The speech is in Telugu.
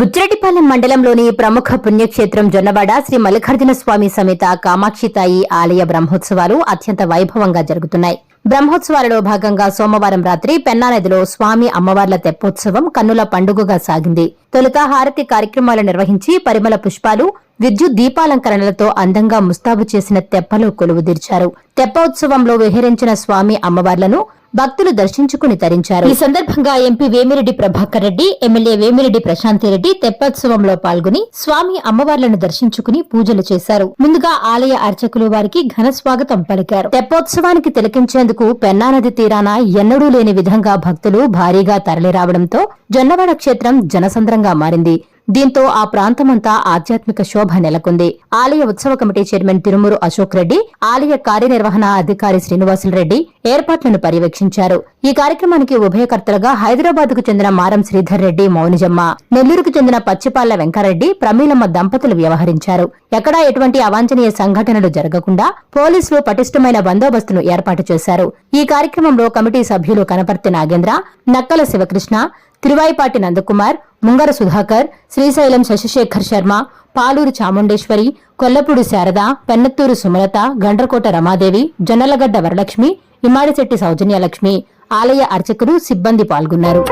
బుచ్చిరెడ్డిపాలెం మండలంలోని ప్రముఖ పుణ్యక్షేత్రం జొన్నవాడ శ్రీ మల్లికార్జున స్వామి సమేత కామాక్షితాయి ఆలయ బ్రహ్మోత్సవాలు అత్యంత వైభవంగా జరుగుతున్నాయి. బ్రహ్మోత్సవాలలో భాగంగా సోమవారం రాత్రి పెన్నా నదిలో స్వామి అమ్మవార్ల తెప్పోత్సవం కన్నుల పండుగగా సాగింది. తొలుత హారతి కార్యక్రమాలు నిర్వహించి పరిమళ పుష్పాలు, విద్యుత్ దీపాలంకరణలతో అందంగా ముస్తాబు చేసిన తెప్పలో కొలువుదీర్చారు. తెప్పోత్సవంలో విహరించిన స్వామి అమ్మవార్లను భక్తులు దర్శించుకుని తరించారు. ఈ సందర్భంగా ఎంపీ వేమిరెడ్డి ప్రభాకర్ రెడ్డి, ఎమ్మెల్యే వేమిరెడ్డి ప్రశాంతిరెడ్డి తెప్పోత్సవంలో పాల్గొని స్వామి అమ్మవార్లను దర్శించుకుని పూజలు చేశారు. ముందుగా ఆలయ అర్చకులు వారికి ఘన స్వాగతం పలికారు. తెప్పోత్సవానికి తిలకించేందుకు పెన్నా నది తీరాన ఎన్నడూ లేని విధంగా భక్తులు భారీగా తరలిరావడంతో జొన్నవాడ క్షేత్రం జనసంద్రంగా మారింది. దీంతో ఆ ప్రాంతమంతా ఆధ్యాత్మిక శోభ నెలకొంది. ఆలయ ఉత్సవ కమిటీ చైర్మన్ తిరుమూరు అశోక్ రెడ్డి, ఆలయ కార్యనిర్వహణ అధికారి శ్రీనివాసులరెడ్డి ఏర్పాట్లను పర్యవేక్షించారు. ఈ కార్యక్రమానికి ఉభయకర్తలుగా హైదరాబాద్ కు చెందిన మారం శ్రీధర్ రెడ్డి, మౌనిజమ్మ, నెల్లూరుకు చెందిన పచ్చిపాళ్ల వెంకారెడ్డి, ప్రమీలమ్మ దంపతులు వ్యవహరించారు. ఎక్కడా ఎటువంటి అవాంఛనీయ సంఘటనలు జరగకుండా పోలీసులు పటిష్టమైన బందోబస్తును ఏర్పాటు చేశారు. ఈ కార్యక్రమంలో కమిటీ సభ్యులు కనపర్తి నాగేంద్ర, నక్కల శివకృష్ణ, తిరువాయిపాటి నందకుమార్, ముంగర సుధాకర్, శ్రీశైలం శశిశేఖర్ శర్మ, పాలూరు చాముండేశ్వరి, కొల్లపూడి శారద, పెన్నత్తూరు సుమలత, గండ్రకోట రమాదేవి, జొన్నలగడ్డ వరలక్ష్మి, ఇమ్మాడిశెట్టి సౌజన్యలక్ష్మి, ఆలయ అర్చకులు, సిబ్బంది పాల్గొన్నారు.